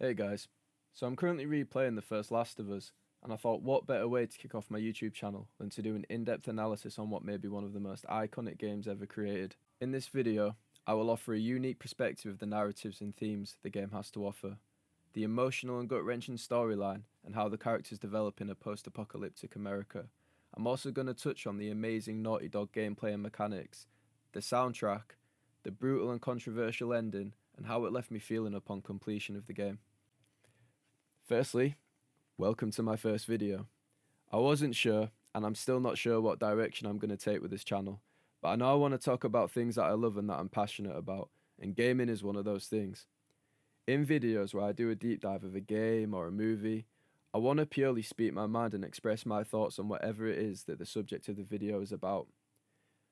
Hey guys, so I'm currently replaying the first Last of Us, and I thought what better way to kick off my YouTube channel than to do an in-depth analysis on what may be one of the most iconic games ever created. In this video, I will offer a unique perspective of the narratives and themes the game has to offer, the emotional and gut-wrenching storyline, and how the characters develop in a post-apocalyptic America. I'm also going to touch on the amazing Naughty Dog gameplay and mechanics, the soundtrack, the brutal and controversial ending, and how it left me feeling upon completion of the game. Firstly, welcome to my first video. I wasn't sure, and I'm still not sure what direction I'm going to take with this channel, but I know I want to talk about things that I love and that I'm passionate about, and gaming is one of those things. In videos where I do a deep dive of a game or a movie, I want to purely speak my mind and express my thoughts on whatever it is that the subject of the video is about.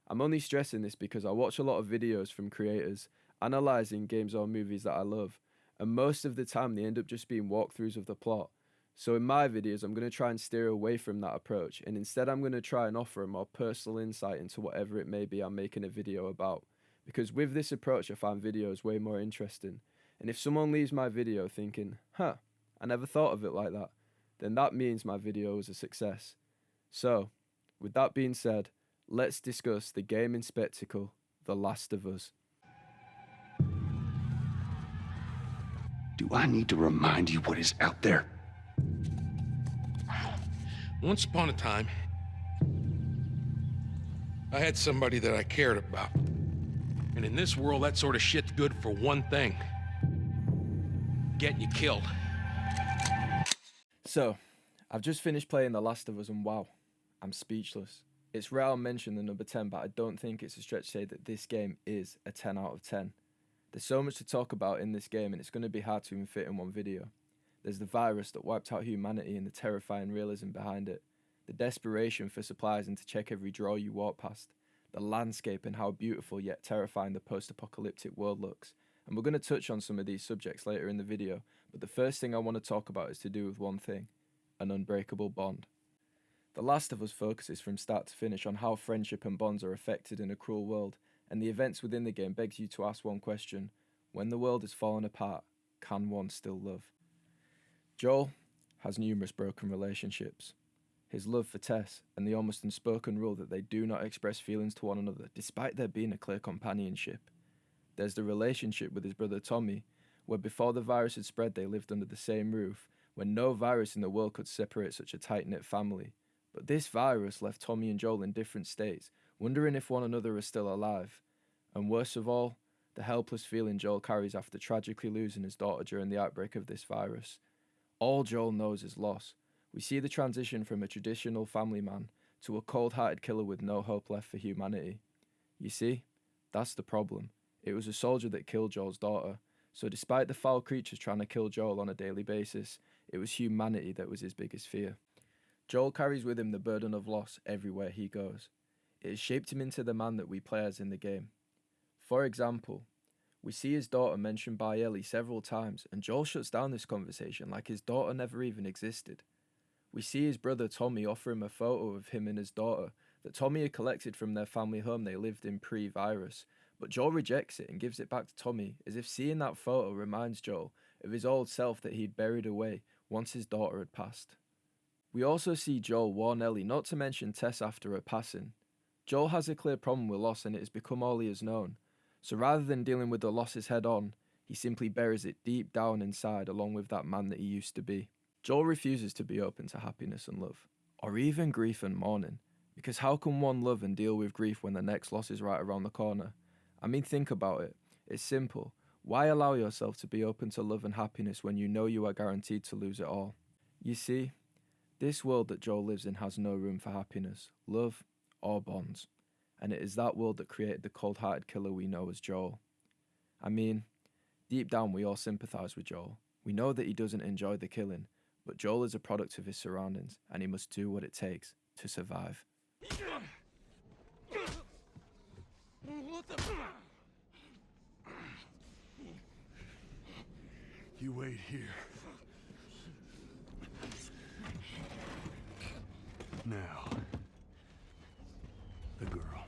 I'm only stressing this because I watch a lot of videos from creators analysing games or movies that I love, and most of the time they end up just being walkthroughs of the plot. So in my videos I'm going to try and steer away from that approach, and instead I'm going to try and offer a more personal insight into whatever it may be I'm making a video about, because with this approach I find videos way more interesting, and if someone leaves my video thinking, I never thought of it like that, then that means my video was a success. So, with that being said, let's discuss the gaming spectacle, The Last of Us. Do I need to remind you what is out there? Once upon a time, I had somebody that I cared about. And in this world, that sort of shit's good for one thing. Getting you killed. So, I've just finished playing The Last of Us and wow, I'm speechless. It's rare I'll mention the number 10, but I don't think it's a stretch to say that this game is a 10 out of 10. There's so much to talk about in this game and it's going to be hard to even fit in one video. There's the virus that wiped out humanity and the terrifying realism behind it. The desperation for supplies and to check every drawer you walk past. The landscape and how beautiful yet terrifying the post-apocalyptic world looks. And we're going to touch on some of these subjects later in the video, but the first thing I want to talk about is to do with one thing: an unbreakable bond. The Last of Us focuses from start to finish on how friendship and bonds are affected in a cruel world, and the events within the game begs you to ask one question: when the world is falling apart, can one still love? Joel has numerous broken relationships. His love for Tess and the almost unspoken rule that they do not express feelings to one another despite there being a clear companionship. There's the relationship with his brother Tommy, where before the virus had spread they lived under the same roof, when no virus in the world could separate such a tight-knit family. But this virus left Tommy and Joel in different states, wondering if one another is still alive. And worst of all, the helpless feeling Joel carries after tragically losing his daughter during the outbreak of this virus. All Joel knows is loss. We see the transition from a traditional family man to a cold-hearted killer with no hope left for humanity. You see, that's the problem. It was a soldier that killed Joel's daughter, so despite the foul creatures trying to kill Joel on a daily basis, it was humanity that was his biggest fear. Joel carries with him the burden of loss everywhere he goes. It has shaped him into the man that we play as in the game. For example, we see his daughter mentioned by Ellie several times, and Joel shuts down this conversation like his daughter never even existed. We see his brother Tommy offer him a photo of him and his daughter that Tommy had collected from their family home they lived in pre-virus, but Joel rejects it and gives it back to Tommy, as if seeing that photo reminds Joel of his old self that he'd buried away once his daughter had passed. We also see Joel warn Ellie not to mention Tess after her passing. Joel has a clear problem with loss and it has become all he has known, so rather than dealing with the losses head on, he simply buries it deep down inside along with that man that he used to be. Joel refuses to be open to happiness and love, or even grief and mourning, because how can one love and deal with grief when the next loss is right around the corner? I mean, think about it. It's simple. Why allow yourself to be open to love and happiness when you know you are guaranteed to lose it all? You see, this world that Joel lives in has no room for happiness, love, or bonds, and it is that world that created the cold-hearted killer we know as Joel. I mean, deep down we all sympathise with Joel. We know that he doesn't enjoy the killing, but Joel is a product of his surroundings, and he must do what it takes to survive. What the... You wait here. Now, the girl.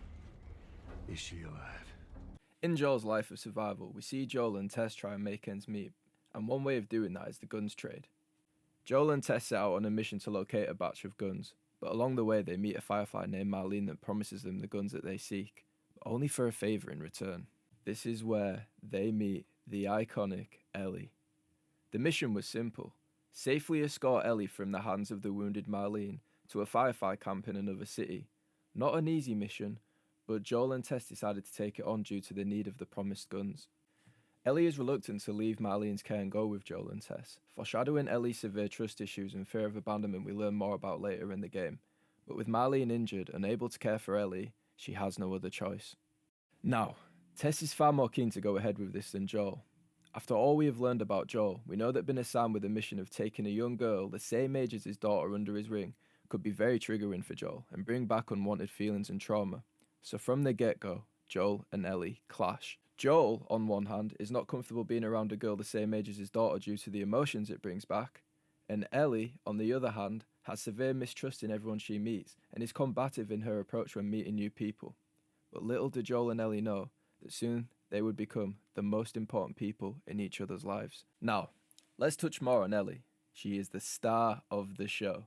Is she alive? In Joel's life of survival, we see Joel and Tess try and make ends meet, and one way of doing that is the guns trade. Joel and Tess set out on a mission to locate a batch of guns, but along the way they meet a Firefly named Marlene that promises them the guns that they seek, but only for a favour in return. This is where they meet the iconic Ellie. The mission was simple: safely escort Ellie from the hands of the wounded Marlene to a Firefly camp in another city. Not an easy mission, but Joel and Tess decided to take it on due to the need of the promised guns. Ellie is reluctant to leave Marlene's care and go with Joel and Tess, foreshadowing Ellie's severe trust issues and fear of abandonment we learn more about later in the game. But with Marlene injured, unable to care for Ellie, she has no other choice. Now, Tess is far more keen to go ahead with this than Joel. After all we have learned about Joel, we know that being assigned with the mission of taking a young girl the same age as his daughter under his wing could be very triggering for Joel and bring back unwanted feelings and trauma. So from the get-go, Joel and Ellie clash. Joel, on one hand, is not comfortable being around a girl the same age as his daughter due to the emotions it brings back, and Ellie, on the other hand, has severe mistrust in everyone she meets and is combative in her approach when meeting new people. But little did Joel and Ellie know that soon they would become the most important people in each other's lives. Now, let's touch more on Ellie. She is the star of the show.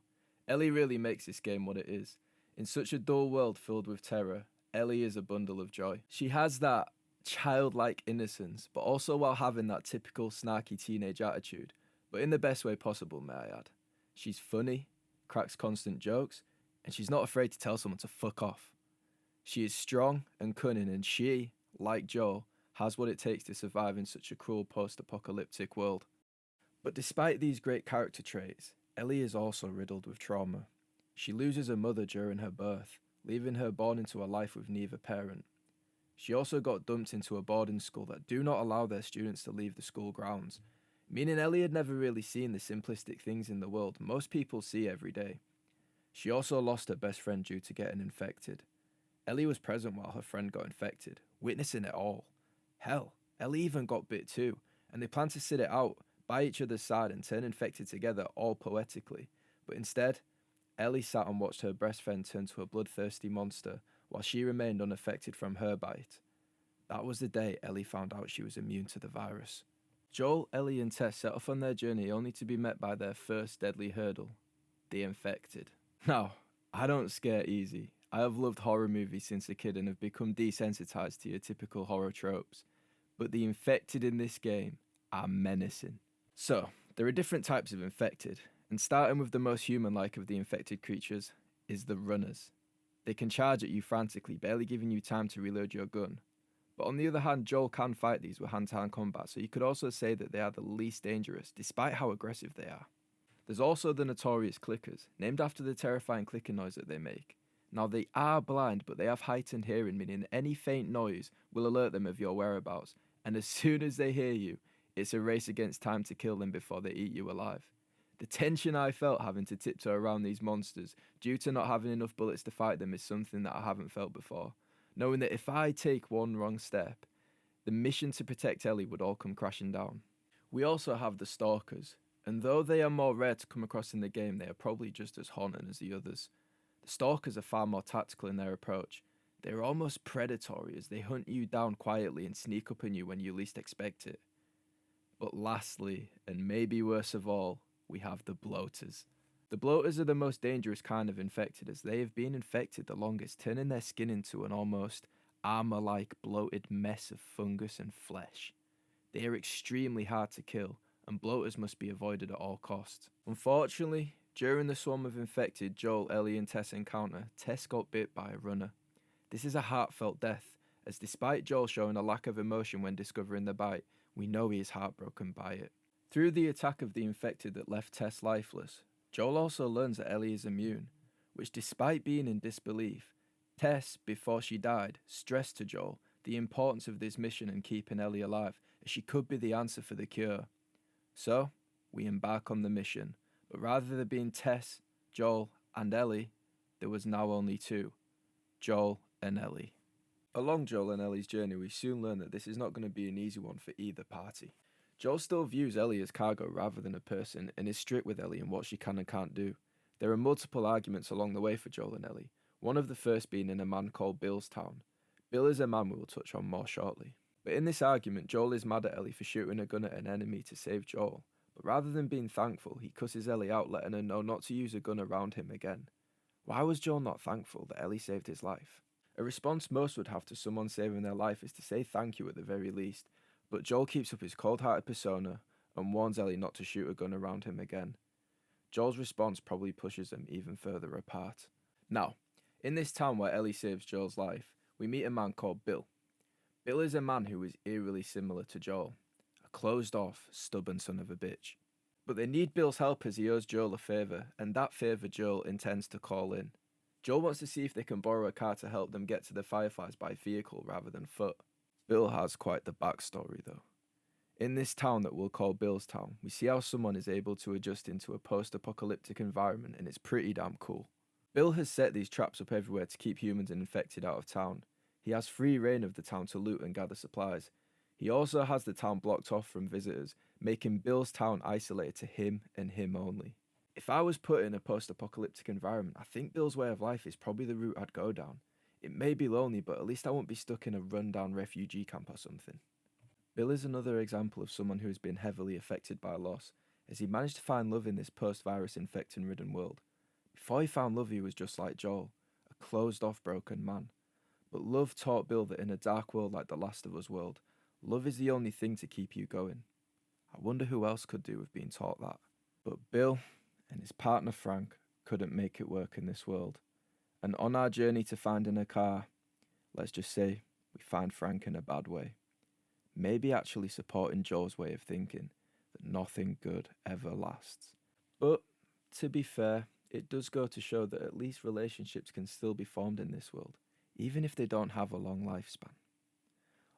Ellie really makes this game what it is. In such a dull world filled with terror, Ellie is a bundle of joy. She has that childlike innocence, but also while having that typical snarky teenage attitude, but in the best way possible, may I add. She's funny, cracks constant jokes, and she's not afraid to tell someone to fuck off. She is strong and cunning, and she, like Joel, has what it takes to survive in such a cruel post-apocalyptic world. But despite these great character traits, Ellie is also riddled with trauma. She loses her mother during her birth, leaving her born into a life with neither parent. She also got dumped into a boarding school that do not allow their students to leave the school grounds, meaning Ellie had never really seen the simplistic things in the world most people see every day. She also lost her best friend due to getting infected. Ellie was present while her friend got infected, witnessing it all. Hell, Ellie even got bit too, and they planned to sit it out by each other's side and turn infected together all poetically, but instead, Ellie sat and watched her best friend turn to a bloodthirsty monster while she remained unaffected from her bite. That was the day Ellie found out she was immune to the virus. Joel, Ellie and Tess set off on their journey only to be met by their first deadly hurdle, the infected. Now, I don't scare easy. I have loved horror movies since a kid and have become desensitized to your typical horror tropes, but the infected in this game are menacing. So, there are different types of infected, and starting with the most human-like of the infected creatures is the runners. They can charge at you frantically, barely giving you time to reload your gun. But on the other hand, Joel can fight these with hand-to-hand combat, so you could also say that they are the least dangerous, despite how aggressive they are. There's also the notorious clickers, named after the terrifying clicking noise that they make. Now, they are blind, but they have heightened hearing, meaning any faint noise will alert them of your whereabouts, and as soon as they hear you, it's a race against time to kill them before they eat you alive. The tension I felt having to tiptoe around these monsters due to not having enough bullets to fight them is something that I haven't felt before, knowing that if I take one wrong step, the mission to protect Ellie would all come crashing down. We also have the stalkers, and though they are more rare to come across in the game, they are probably just as haunting as the others. The stalkers are far more tactical in their approach. They are almost predatory as they hunt you down quietly and sneak up on you when you least expect it. But lastly, and maybe worst of all, we have the bloaters. The bloaters are the most dangerous kind of infected as they have been infected the longest, turning their skin into an almost armor-like bloated mess of fungus and flesh. They are extremely hard to kill, and bloaters must be avoided at all costs. Unfortunately, during the swarm of infected Joel, Ellie and Tess encounter, Tess got bit by a runner. This is a heartfelt death, as despite Joel showing a lack of emotion when discovering the bite, we know he is heartbroken by it. Through the attack of the infected that left Tess lifeless, Joel also learns that Ellie is immune, which despite being in disbelief, Tess, before she died, stressed to Joel the importance of this mission and keeping Ellie alive, as she could be the answer for the cure. So, we embark on the mission, but rather than being Tess, Joel, and Ellie, there was now only two, Joel and Ellie. Along Joel and Ellie's journey, we soon learn that this is not going to be an easy one for either party. Joel still views Ellie as cargo rather than a person, and is strict with Ellie in what she can and can't do. There are multiple arguments along the way for Joel and Ellie, one of the first being in a man called Bill's town. Bill is a man we will touch on more shortly. But in this argument, Joel is mad at Ellie for shooting a gun at an enemy to save Joel. But rather than being thankful, he cusses Ellie out, letting her know not to use a gun around him again. Why was Joel not thankful that Ellie saved his life? A response most would have to someone saving their life is to say thank you at the very least, but Joel keeps up his cold-hearted persona and warns Ellie not to shoot a gun around him again. Joel's response probably pushes them even further apart. Now, in this town where Ellie saves Joel's life, we meet a man called Bill. Bill is a man who is eerily similar to Joel, a closed-off, stubborn son of a bitch. But they need Bill's help as he owes Joel a favour, and that favour Joel intends to call in. Joel wants to see if they can borrow a car to help them get to the Fireflies by vehicle rather than foot. Bill has quite the backstory though. In this town that we'll call Bill's Town, we see how someone is able to adjust into a post-apocalyptic environment, and it's pretty damn cool. Bill has set these traps up everywhere to keep humans and infected out of town. He has free reign of the town to loot and gather supplies. He also has the town blocked off from visitors, making Bill's town isolated to him and him only. If I was put in a post-apocalyptic environment, I think Bill's way of life is probably the route I'd go down. It may be lonely, but at least I won't be stuck in a run-down refugee camp or something. Bill is another example of someone who has been heavily affected by loss, as he managed to find love in this post-virus infection-ridden world. Before he found love, he was just like Joel, a closed-off, broken man. But love taught Bill that in a dark world like the Last of Us world, love is the only thing to keep you going. I wonder who else could do with being taught that. But Bill and his partner Frank couldn't make it work in this world. And on our journey to finding a car, let's just say we find Frank in a bad way. Maybe actually supporting Joel's way of thinking that nothing good ever lasts. But to be fair, it does go to show that at least relationships can still be formed in this world, even if they don't have a long lifespan.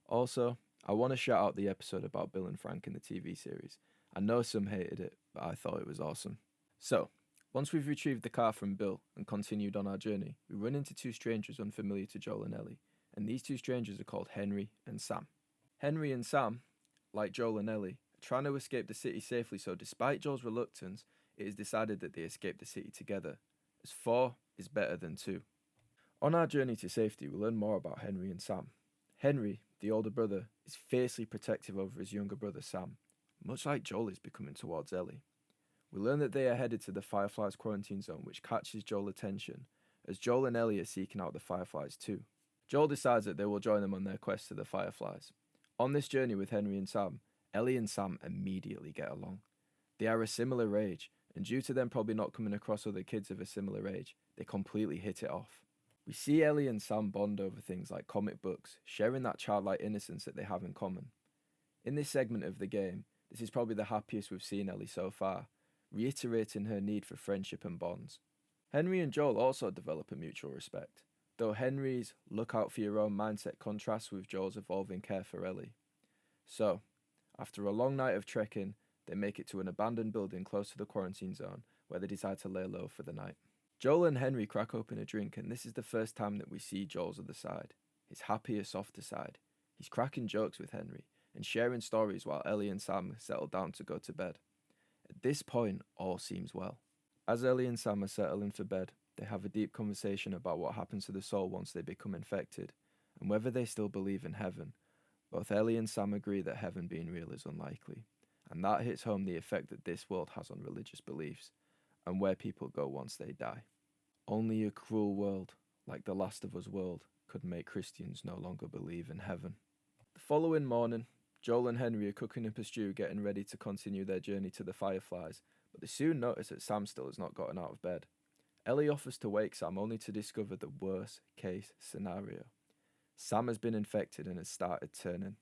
Also, I want to shout out the episode about Bill and Frank in the TV series. I know some hated it, but I thought it was awesome. So, once we've retrieved the car from Bill and continued on our journey, we run into two strangers unfamiliar to Joel and Ellie, and these two strangers are called Henry and Sam. Henry and Sam, like Joel and Ellie, are trying to escape the city safely, so despite Joel's reluctance, it is decided that they escape the city together, as 4 is better than 2. On our journey to safety, we learn more about Henry and Sam. Henry, the older brother, is fiercely protective over his younger brother Sam, much like Joel is becoming towards Ellie. We learn that they are headed to the Fireflies quarantine zone, which catches Joel's attention, as Joel and Ellie are seeking out the Fireflies too. Joel decides that they will join them on their quest to the Fireflies. On this journey with Henry and Sam, Ellie and Sam immediately get along. They are a similar age, and due to them probably not coming across other kids of a similar age, they completely hit it off. We see Ellie and Sam bond over things like comic books, sharing that childlike innocence that they have in common. In this segment of the game, this is probably the happiest we've seen Ellie so far, reiterating her need for friendship and bonds. Henry and Joel also develop a mutual respect, though Henry's look out for your own mindset contrasts with Joel's evolving care for Ellie. So, after a long night of trekking, they make it to an abandoned building close to the quarantine zone, where they decide to lay low for the night. Joel and Henry crack open a drink, and this is the first time that we see Joel's other side, his happier, softer side. He's cracking jokes with Henry, and sharing stories while Ellie and Sam settle down to go to bed. At this point, all seems well. As Ellie and Sam are settling for bed, they have a deep conversation about what happens to the soul once they become infected, and whether they still believe in heaven. Both Ellie and Sam agree that heaven being real is unlikely, and that hits home the effect that this world has on religious beliefs, and where people go once they die. Only a cruel world, like the Last of Us world, could make Christians no longer believe in heaven. The following morning, Joel and Henry are cooking up a stew, getting ready to continue their journey to the Fireflies, but they soon notice that Sam still has not gotten out of bed. Ellie offers to wake Sam, only to discover the worst case scenario. Sam has been infected and has started turning.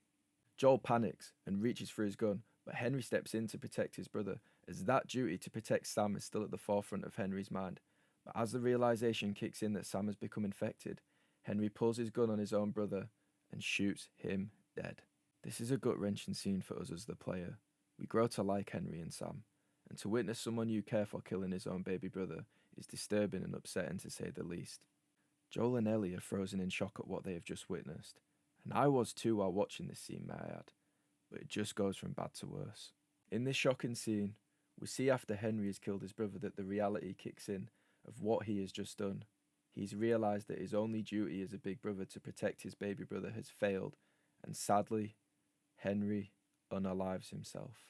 Joel panics and reaches for his gun, but Henry steps in to protect his brother, as that duty to protect Sam is still at the forefront of Henry's mind. But as the realization kicks in that Sam has become infected, Henry pulls his gun on his own brother and shoots him dead. This is a gut-wrenching scene for us as the player. We grow to like Henry and Sam, and to witness someone you care for killing his own baby brother is disturbing and upsetting to say the least. Joel and Ellie are frozen in shock at what they have just witnessed, and I was too while watching this scene, may I add, but it just goes from bad to worse. In this shocking scene, we see after Henry has killed his brother that the reality kicks in of what he has just done. He's realised that his only duty as a big brother to protect his baby brother has failed, And sadly, Henry unalives himself.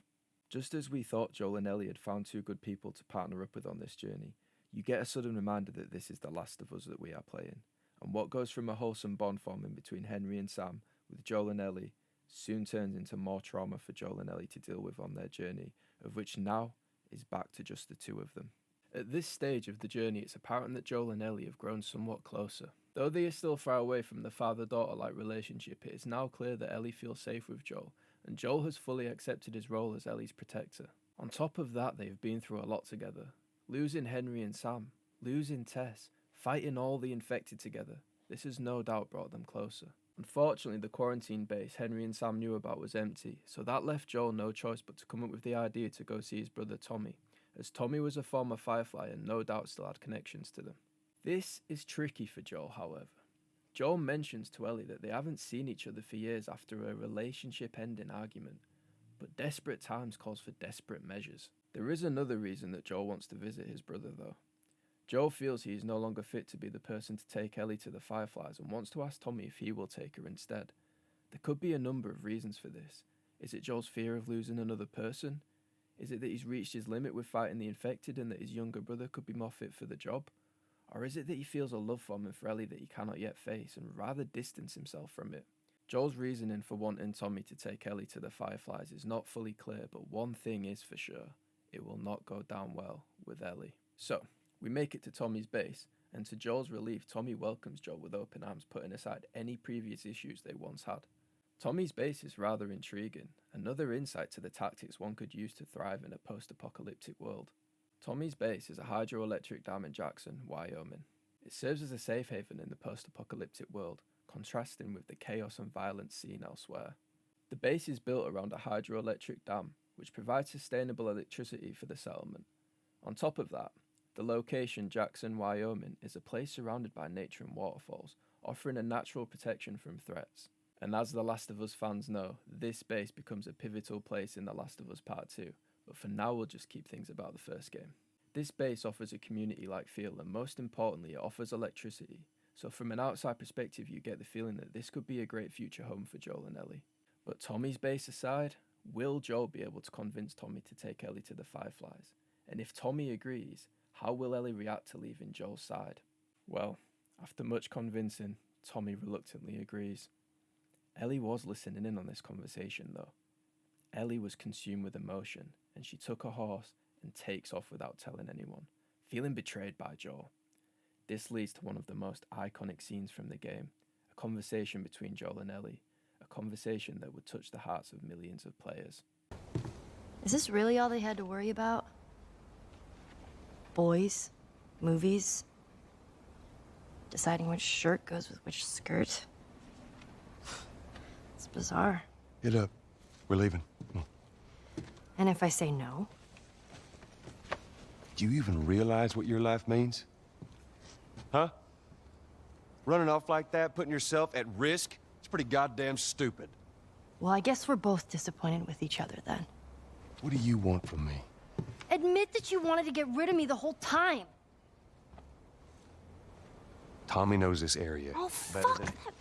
Just as we thought Joel and Ellie had found two good people to partner up with on this journey, you get a sudden reminder that this is The Last of Us that we are playing, and what goes from a wholesome bond forming between Henry and Sam with Joel and Ellie soon turns into more trauma for Joel and Ellie to deal with on their journey, of which now is back to just the two of them. At this stage of the journey, it's apparent that Joel and Ellie have grown somewhat closer. Though they are still far away from the father-daughter-like relationship, it is now clear that Ellie feels safe with Joel, and Joel has fully accepted his role as Ellie's protector. On top of that, they have been through a lot together. Losing Henry and Sam, losing Tess, fighting all the infected together. This has no doubt brought them closer. Unfortunately, the quarantine base Henry and Sam knew about was empty, so that left Joel no choice but to come up with the idea to go see his brother Tommy, as Tommy was a former Firefly and no doubt still had connections to them. This is tricky for Joel, however. Joel mentions to Ellie that they haven't seen each other for years after a relationship-ending argument, but desperate times calls for desperate measures. There is another reason that Joel wants to visit his brother though. Joel feels he is no longer fit to be the person to take Ellie to the Fireflies and wants to ask Tommy if he will take her instead. There could be a number of reasons for this. Is it Joel's fear of losing another person? Is it that he's reached his limit with fighting the infected and that his younger brother could be more fit for the job? Or is it that he feels a love for him and for Ellie that he cannot yet face and would rather distance himself from it? Joel's reasoning for wanting Tommy to take Ellie to the Fireflies is not fully clear, but one thing is for sure. It will not go down well with Ellie. So, we make it to Tommy's base, and to Joel's relief, Tommy welcomes Joel with open arms, putting aside any previous issues they once had. Tommy's base is rather intriguing, another insight to the tactics one could use to thrive in a post-apocalyptic world. Tommy's base is a hydroelectric dam in Jackson, Wyoming. It serves as a safe haven in the post-apocalyptic world, contrasting with the chaos and violence seen elsewhere. The base is built around a hydroelectric dam, which provides sustainable electricity for the settlement. On top of that, the location, Jackson, Wyoming, is a place surrounded by nature and waterfalls, offering a natural protection from threats. And as The Last of Us fans know, this base becomes a pivotal place in The Last of Us Part 2, but for now we'll just keep things about the first game. This base offers a community-like feel, and most importantly, it offers electricity, so from an outside perspective you get the feeling that this could be a great future home for Joel and Ellie. But Tommy's base aside, will Joel be able to convince Tommy to take Ellie to the Fireflies? And if Tommy agrees, how will Ellie react to leaving Joel's side? Well, after much convincing, Tommy reluctantly agrees. Ellie was listening in on this conversation though. Ellie was consumed with emotion, and she took a horse and takes off without telling anyone, feeling betrayed by Joel. This leads to one of the most iconic scenes from the game, a conversation between Joel and Ellie, a conversation that would touch the hearts of millions of players. Is this really all they had to worry about? Boys, movies, deciding which shirt goes with which skirt. It's bizarre. Get up. We're leaving. Come on. And if I say no? Do you even realize what your life means? Huh? Running off like that, putting yourself at risk? It's pretty goddamn stupid. Well, I guess we're both disappointed with each other then. What do you want from me? Admit that you wanted to get rid of me the whole time. Tommy knows this area Oh, better fuck than... that.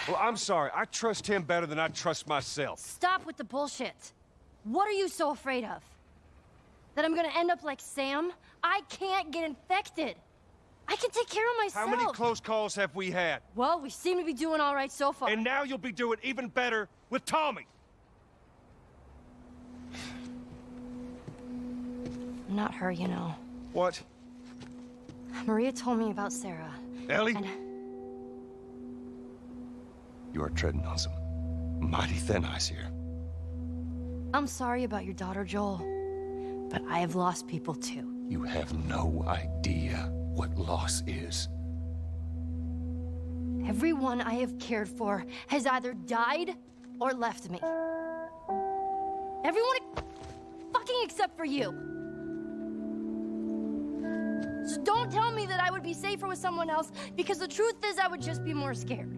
Well, I'm sorry. I trust him better than I trust myself. Stop with the bullshit. What are you so afraid of? That I'm gonna end up like Sam? I can't get infected. I can take care of myself. How many close calls have we had? Well, we seem to be doing all right so far. And now you'll be doing even better with Tommy. I'm not her, you know. What? Maria told me about Sarah. Ellie? And You are treading on some mighty thin ice here. I'm sorry about your daughter, Joel. But I have lost people too. You have no idea what loss is. Everyone I have cared for has either died or left me. Everyone fucking except for you. So don't tell me that I would be safer with someone else, because the truth is I would just be more scared.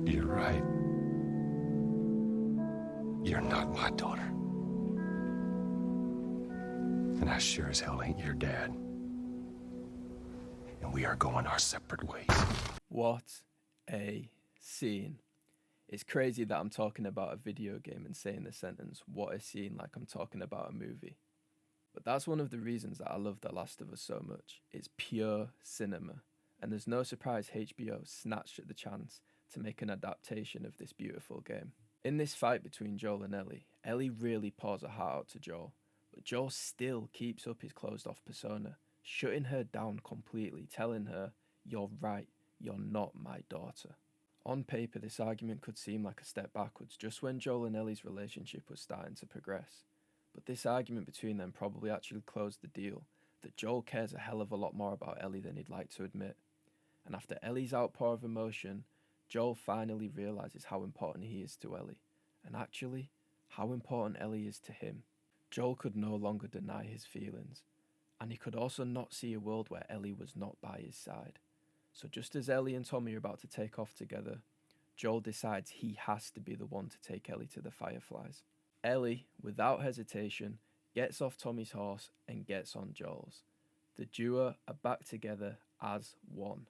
You're right. You're not my daughter. And I sure as hell ain't your dad. and we are going our separate ways. What a scene. It's crazy that I'm talking about a video game and saying the sentence, what a scene, like I'm talking about a movie. But that's one of the reasons that I love The Last of Us so much. It's pure cinema. And there's no surprise HBO snatched at the chance to make an adaptation of this beautiful game. In this fight between Joel and Ellie really pours her heart out to Joel. But Joel still keeps up his closed-off persona, shutting her down completely, telling her, "You're right, you're not my daughter." On paper, this argument could seem like a step backwards just when Joel and Ellie's relationship was starting to progress. But this argument between them probably actually closed the deal that Joel cares a hell of a lot more about Ellie than he'd like to admit. And after Ellie's outpour of emotion, Joel finally realizes how important he is to Ellie, and actually, how important Ellie is to him. Joel could no longer deny his feelings, and he could also not see a world where Ellie was not by his side. So just as Ellie and Tommy are about to take off together, Joel decides he has to be the one to take Ellie to the Fireflies. Ellie, without hesitation, gets off Tommy's horse and gets on Joel's. The duo are back together as one,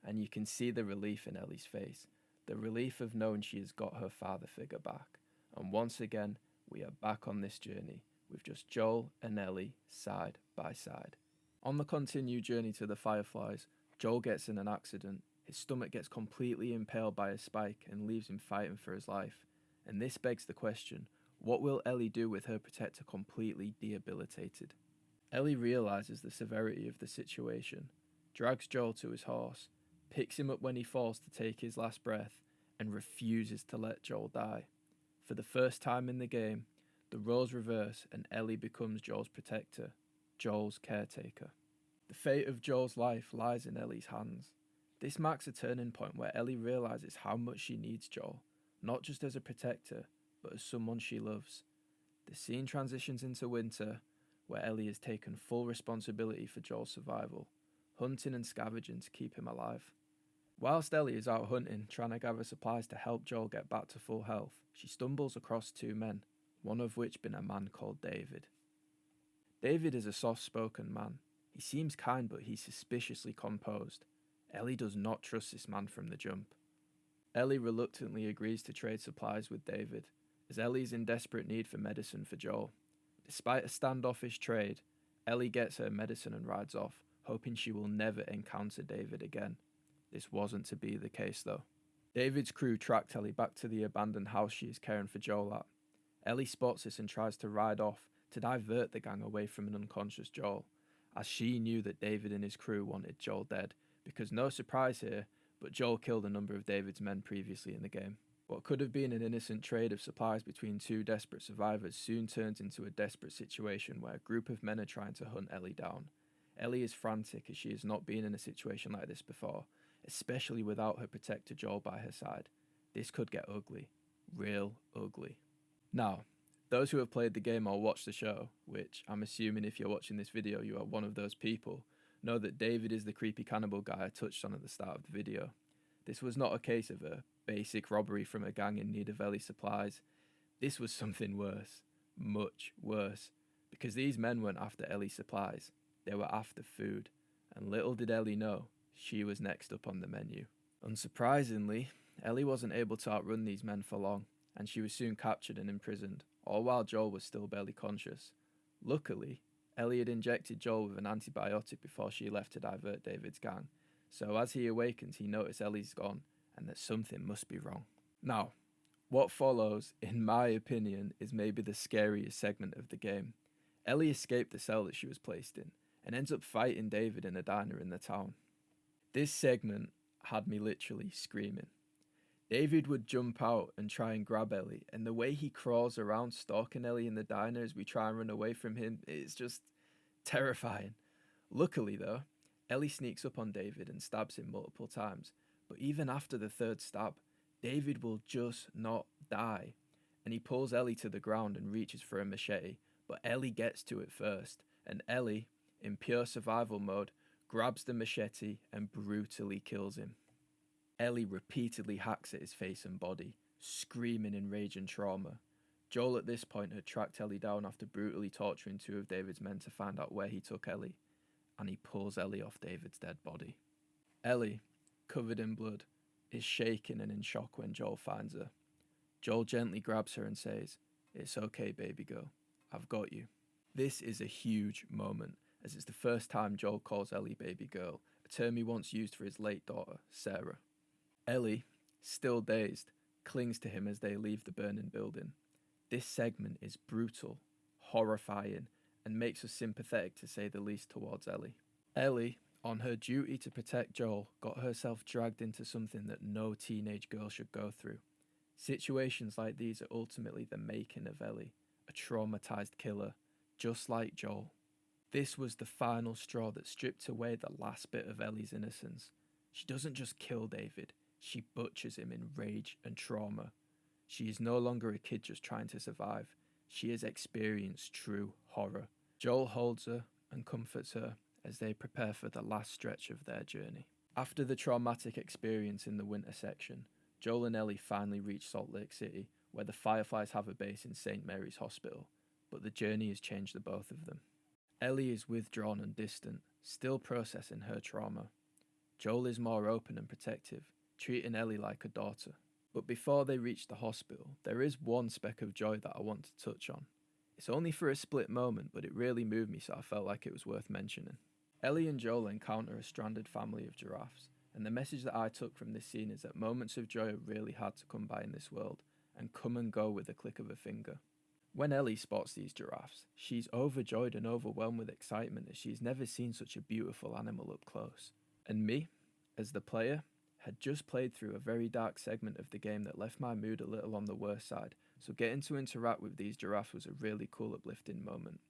and you can see the relief in Ellie's face, the relief of knowing she has got her father figure back. And once again, we are back on this journey, with just Joel and Ellie side by side. On the continued journey to the Fireflies, Joel gets in an accident. His stomach gets completely impaled by a spike and leaves him fighting for his life. And this begs the question, what will Ellie do with her protector completely debilitated? Ellie realizes the severity of the situation, drags Joel to his horse, picks him up when he falls to take his last breath, and refuses to let Joel die. For the first time in the game, the roles reverse and Ellie becomes Joel's protector, Joel's caretaker. The fate of Joel's life lies in Ellie's hands. This marks a turning point where Ellie realizes how much she needs Joel, not just as a protector, but as someone she loves. The scene transitions into winter, where Ellie has taken full responsibility for Joel's survival, hunting and scavenging to keep him alive. Whilst Ellie is out hunting, trying to gather supplies to help Joel get back to full health, she stumbles across two men, one of which being a man called David. David is a soft-spoken man. He seems kind, but he's suspiciously composed. Ellie does not trust this man from the jump. Ellie reluctantly agrees to trade supplies with David, as Ellie is in desperate need for medicine for Joel. Despite a standoffish trade, Ellie gets her medicine and rides off, hoping she will never encounter David again. This wasn't to be the case though. David's crew tracked Ellie back to the abandoned house she is caring for Joel at. Ellie spots this and tries to ride off to divert the gang away from an unconscious Joel, as she knew that David and his crew wanted Joel dead, because no surprise here, but Joel killed a number of David's men previously in the game. What could have been an innocent trade of supplies between two desperate survivors soon turns into a desperate situation where a group of men are trying to hunt Ellie down. Ellie is frantic as she has not been in a situation like this before, especially without her protector Joel by her side. This could get ugly. Real ugly. Now, those who have played the game or watched the show, which I'm assuming if you're watching this video you are one of those people, know that David is the creepy cannibal guy I touched on at the start of the video. This was not a case of a basic robbery from a gang in need of Ellie supplies. This was something worse. Much worse. Because these men weren't after Ellie's supplies. They were after food. And little did Ellie know, she was next up on the menu. Unsurprisingly, Ellie wasn't able to outrun these men for long, and she was soon captured and imprisoned, all while Joel was still barely conscious. Luckily, Ellie had injected Joel with an antibiotic before she left to divert David's gang, so as he awakens he notices Ellie's gone, and that something must be wrong. Now, what follows, in my opinion, is maybe the scariest segment of the game. Ellie escaped the cell that she was placed in, and ends up fighting David in a diner in the town. This segment had me literally screaming. David would jump out and try and grab Ellie, and the way he crawls around stalking Ellie in the diner as we try and run away from him is just terrifying. Luckily though, Ellie sneaks up on David and stabs him multiple times, but even after the third stab, David will just not die, and he pulls Ellie to the ground and reaches for a machete, but Ellie gets to it first, and Ellie, in pure survival mode, grabs the machete and brutally kills him. Ellie repeatedly hacks at his face and body, screaming in rage and trauma. Joel at this point had tracked Ellie down after brutally torturing two of David's men to find out where he took Ellie, and he pulls Ellie off David's dead body. Ellie, covered in blood, is shaking and in shock when Joel finds her. Joel gently grabs her and says, "It's okay, baby girl. I've got you." This is a huge moment, as it's the first time Joel calls Ellie baby girl, a term he once used for his late daughter, Sarah. Ellie, still dazed, clings to him as they leave the burning building. This segment is brutal, horrifying, and makes us sympathetic to say the least towards Ellie. Ellie, on her duty to protect Joel, got herself dragged into something that no teenage girl should go through. Situations like these are ultimately the making of Ellie, a traumatized killer, just like Joel. This was the final straw that stripped away the last bit of Ellie's innocence. She doesn't just kill David, she butchers him in rage and trauma. She is no longer a kid just trying to survive. She has experienced true horror. Joel holds her and comforts her as they prepare for the last stretch of their journey. After the traumatic experience in the winter section, Joel and Ellie finally reach Salt Lake City, where the Fireflies have a base in St. Mary's Hospital, but the journey has changed the both of them. Ellie is withdrawn and distant, still processing her trauma. Joel is more open and protective, treating Ellie like a daughter. But before they reach the hospital, there is one speck of joy that I want to touch on. It's only for a split moment, but it really moved me, so I felt like it was worth mentioning. Ellie and Joel encounter a stranded family of giraffes, and the message that I took from this scene is that moments of joy are really hard to come by in this world, and come and go with a click of a finger. When Ellie spots these giraffes, she's overjoyed and overwhelmed with excitement as she's never seen such a beautiful animal up close. And me, as the player, had just played through a very dark segment of the game that left my mood a little on the worse side, so getting to interact with these giraffes was a really cool uplifting moment.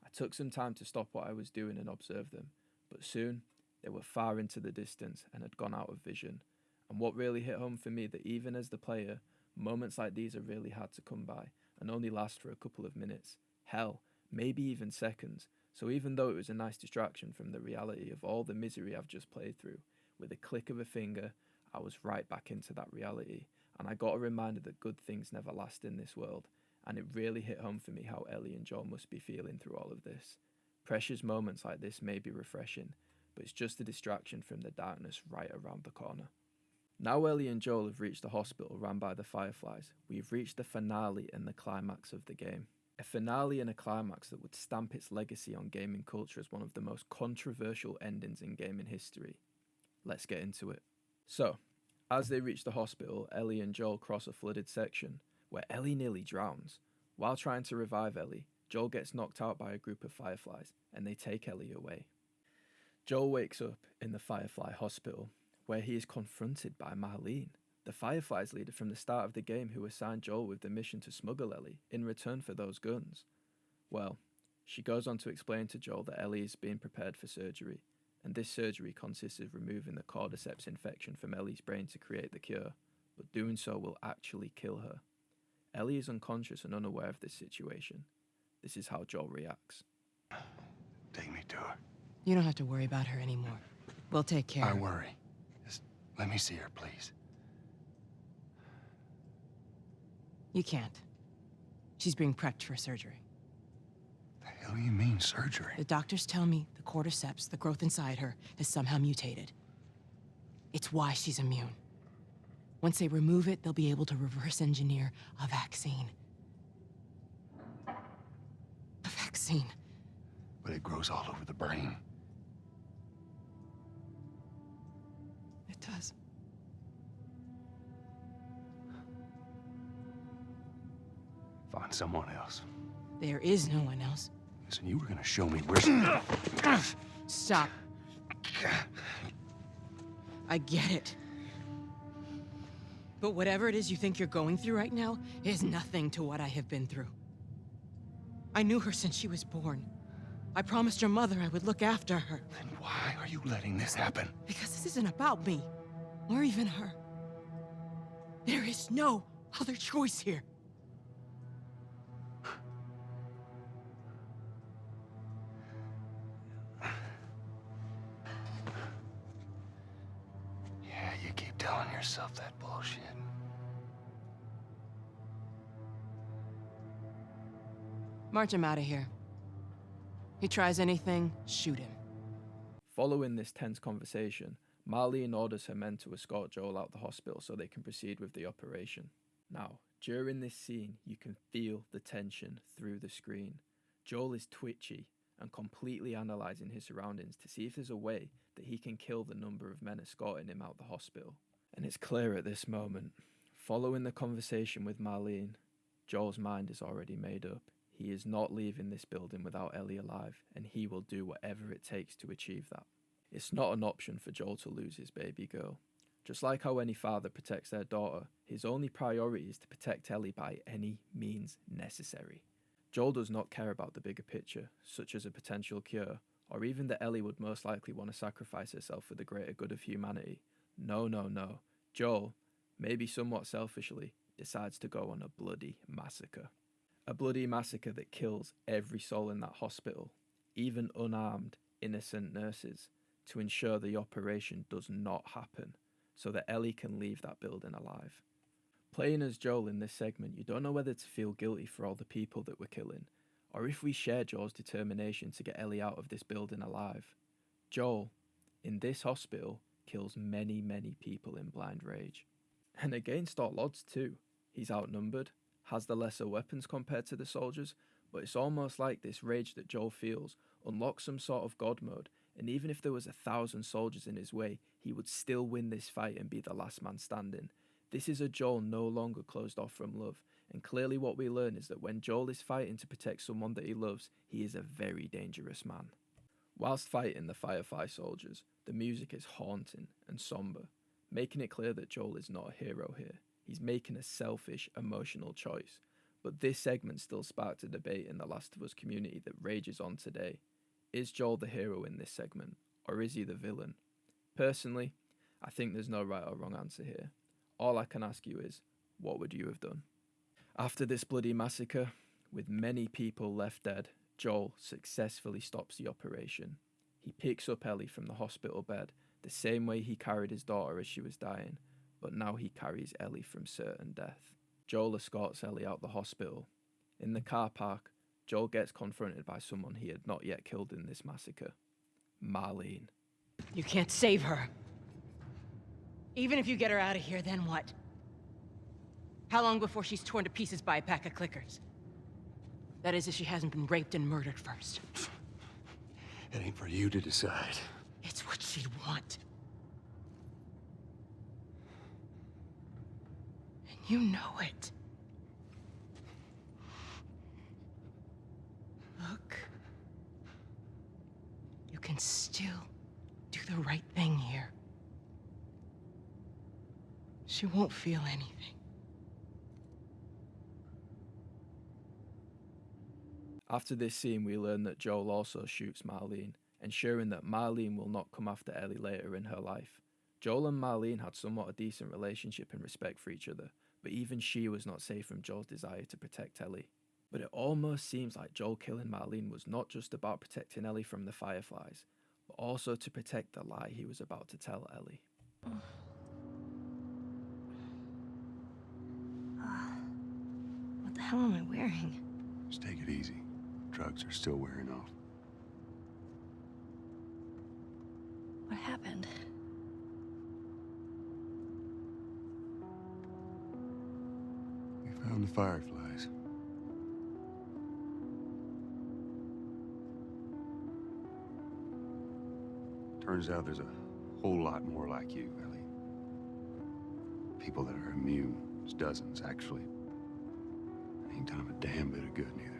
I took some time to stop what I was doing and observe them, but soon they were far into the distance and had gone out of vision. And what really hit home for me that even as the player, moments like these are really hard to come by and only last for a couple of minutes, hell, maybe even seconds. So even though it was a nice distraction from the reality of all the misery I've just played through, with a click of a finger, I was right back into that reality, and I got a reminder that good things never last in this world, and it really hit home for me how Ellie and Joel must be feeling through all of this. Precious moments like this may be refreshing, but it's just a distraction from the darkness right around the corner. Now Ellie and Joel have reached the hospital run by the Fireflies, we've reached the finale and the climax of the game. A finale and a climax that would stamp its legacy on gaming culture as one of the most controversial endings in gaming history. Let's get into it. So, as they reach the hospital, Ellie and Joel cross a flooded section, where Ellie nearly drowns. While trying to revive Ellie, Joel gets knocked out by a group of Fireflies, and they take Ellie away. Joel wakes up in the Firefly hospital, where he is confronted by Marlene, the Fireflies leader from the start of the game who assigned Joel with the mission to smuggle Ellie in return for those guns. Well, she goes on to explain to Joel that Ellie is being prepared for surgery, and this surgery consists of removing the cordyceps infection from Ellie's brain to create the cure, but doing so will actually kill her. Ellie is unconscious and unaware of this situation. This is how Joel reacts. Take me to her. You don't have to worry about her anymore. We'll take care I of her. worry. Just let me see her, please. You can't. She's being prepped for surgery. The hell do you mean, surgery? The doctors tell me the cordyceps, the growth inside her, has somehow mutated. It's why she's immune. Once they remove it, they'll be able to reverse engineer a vaccine. A vaccine. But it grows all over the brain. It does. Find someone else. There is no one else. Listen, you were gonna show me where... Stop. I get it. But whatever it is you think you're going through right now is nothing to what I have been through. I knew her since she was born. I promised your mother I would look after her. Then why are you letting this happen? Because this isn't about me, or even her. There is no other choice here. Yeah, you keep telling yourself that bullshit. March him out of here. He tries anything, shoot him. Following this tense conversation, Marlene orders her men to escort Joel out the hospital so they can proceed with the operation. Now, during this scene, you can feel the tension through the screen. Joel is twitchy and completely analysing his surroundings to see if there's a way that he can kill the number of men escorting him out the hospital. And it's clear at this moment, following the conversation with Marlene, Joel's mind is already made up. He is not leaving this building without Ellie alive, and he will do whatever it takes to achieve that. It's not an option for Joel to lose his baby girl. Just like how any father protects their daughter, his only priority is to protect Ellie by any means necessary. Joel does not care about the bigger picture, such as a potential cure, or even that Ellie would most likely want to sacrifice herself for the greater good of humanity. No. Joel, maybe somewhat selfishly, decides to go on a bloody massacre. A bloody massacre that kills every soul in that hospital, even unarmed, innocent nurses, to ensure the operation does not happen, so that Ellie can leave that building alive. Playing as Joel in this segment, you don't know whether to feel guilty for all the people that we're killing, or if we share Joel's determination to get Ellie out of this building alive. Joel, in this hospital, kills many people in blind rage. And against all odds too. He's outnumbered, has the lesser weapons compared to the soldiers, but it's almost like this rage that Joel feels unlocks some sort of God mode, and even if there was 1,000 soldiers in his way, he would still win this fight and be the last man standing. This is a Joel no longer closed off from love, and clearly what we learn is that when Joel is fighting to protect someone that he loves, he is a very dangerous man. Whilst fighting the Firefly soldiers, the music is haunting and somber, making it clear that Joel is not a hero here. He's making a selfish, emotional choice. But this segment still sparked a debate in the Last of Us community that rages on today. Is Joel the hero in this segment, or is he the villain? Personally, I think there's no right or wrong answer here. All I can ask you is, what would you have done? After this bloody massacre, with many people left dead, Joel successfully stops the operation. He picks up Ellie from the hospital bed, the same way he carried his daughter as she was dying, but now he carries Ellie from certain death. Joel escorts Ellie out the hospital. In the car park, Joel gets confronted by someone he had not yet killed in this massacre. Marlene. You can't save her. Even if you get her out of here, then what? How long before she's torn to pieces by a pack of clickers? That is, if she hasn't been raped and murdered first. It ain't for you to decide. It's what she'd want. And you know it. Look. You can still do the right thing here. She won't feel anything. After this scene, we learn that Joel also shoots Marlene, ensuring that Marlene will not come after Ellie later in her life. Joel and Marlene had somewhat a decent relationship and respect for each other, but even she was not safe from Joel's desire to protect Ellie. But it almost seems like Joel killing Marlene was not just about protecting Ellie from the Fireflies, but also to protect the lie he was about to tell Ellie. What the hell am I wearing? Just take it easy. Drugs are still wearing off. What happened? We found the Fireflies. Turns out there's a whole lot more like you, Ellie. People that are immune. There's dozens, actually. Ain't done 'em a damn bit of good, neither.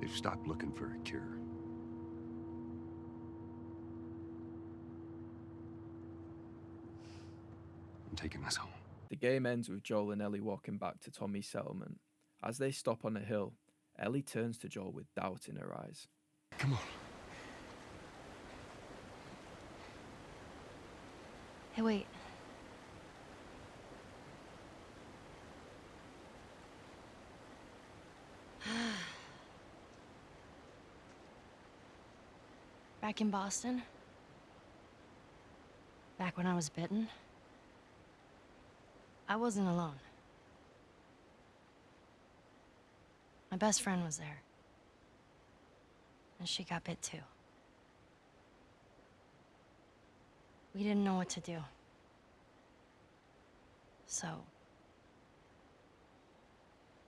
They've stopped looking for a cure. I'm taking us home. The game ends with Joel and Ellie walking back to Tommy's settlement. As they stop on a hill, Ellie turns to Joel with doubt in her eyes. Come on. Hey, wait. Back in Boston? Back when I was bitten? I wasn't alone. My best friend was there. And she got bit too. We didn't know what to do. So...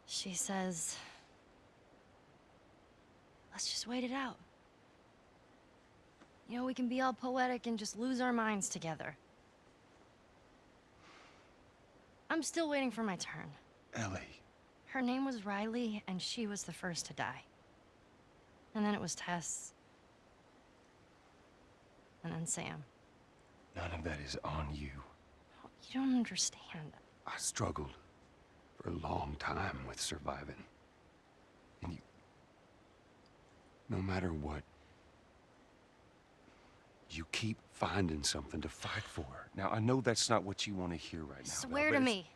she says... let's just wait it out. You know, we can be all poetic and just lose our minds together. I'm still waiting for my turn. Ellie. Her name was Riley, and she was the first to die. And then it was Tess. And then Sam. None of that is on you. You don't understand. I struggled for a long time with surviving. And you... no matter what, you keep finding something to fight for. Now, I know that's not what you want to hear right now. Swear Belle, to but me.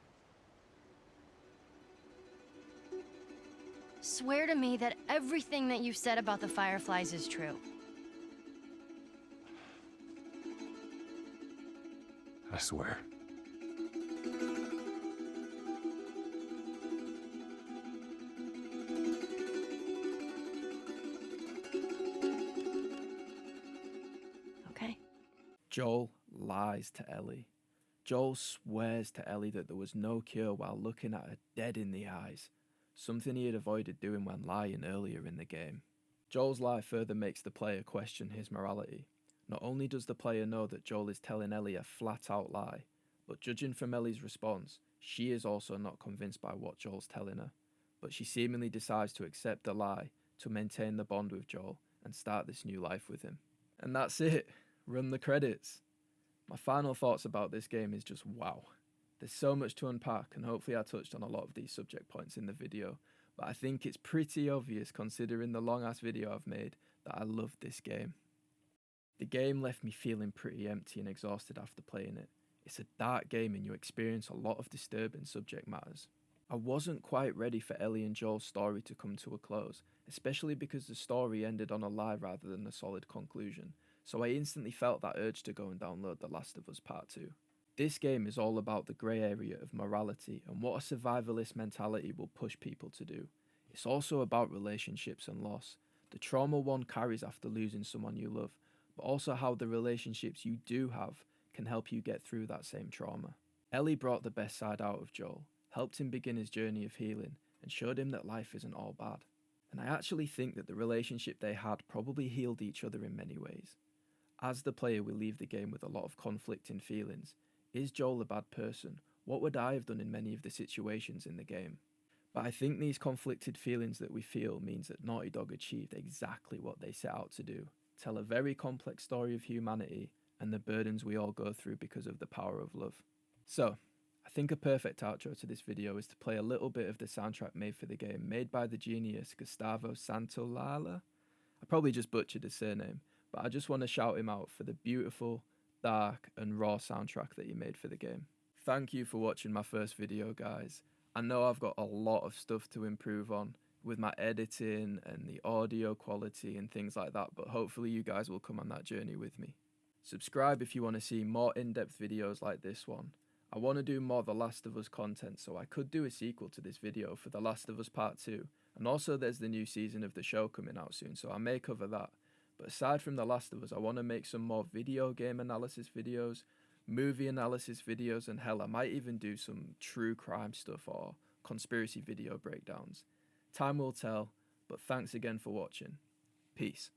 Swear to me that everything that you said about the Fireflies is true. I swear. Okay? Joel lies to Ellie. Joel swears to Ellie that there was no cure while looking at her dead in the eyes, something he had avoided doing when lying earlier in the game. Joel's lie further makes the player question his morality. Not only does the player know that Joel is telling Ellie a flat-out lie, but judging from Ellie's response, she is also not convinced by what Joel's telling her, but she seemingly decides to accept the lie to maintain the bond with Joel and start this new life with him. And that's it. Run the credits. My final thoughts about this game is just wow. There's so much to unpack, and hopefully I touched on a lot of these subject points in the video, but I think it's pretty obvious considering the long ass video I've made that I love this game. The game left me feeling pretty empty and exhausted after playing it. It's a dark game and you experience a lot of disturbing subject matters. I wasn't quite ready for Ellie and Joel's story to come to a close, especially because the story ended on a lie rather than a solid conclusion, so I instantly felt that urge to go and download The Last of Us Part 2. This game is all about the grey area of morality and what a survivalist mentality will push people to do. It's also about relationships and loss, the trauma one carries after losing someone you love, but also how the relationships you do have can help you get through that same trauma. Ellie brought the best side out of Joel, helped him begin his journey of healing, and showed him that life isn't all bad. And I actually think that the relationship they had probably healed each other in many ways. As the player, we leave the game with a lot of conflicting feelings. Is Joel a bad person? What would I have done in many of the situations in the game? But I think these conflicted feelings that we feel means that Naughty Dog achieved exactly what they set out to do. Tell a very complex story of humanity and the burdens we all go through because of the power of love. So, I think a perfect outro to this video is to play a little bit of the soundtrack made for the game, made by the genius Gustavo Santaolalla. I probably just butchered his surname, but I just want to shout him out for the beautiful, dark and raw soundtrack that he made for the game. Thank you for watching my first video, guys. I know I've got a lot of stuff to improve on with my editing and the audio quality and things like that, but hopefully you guys will come on that journey with me. Subscribe if you want to see more in-depth videos like this one. I want to do more The Last of Us content, so I could do a sequel to this video for The Last of Us Part 2, and also there's the new season of the show coming out soon, so I may cover that. But aside from The Last of Us, I want to make some more video game analysis videos, movie analysis videos, and hell, I might even do some true crime stuff or conspiracy video breakdowns. Time will tell, but thanks again for watching. Peace.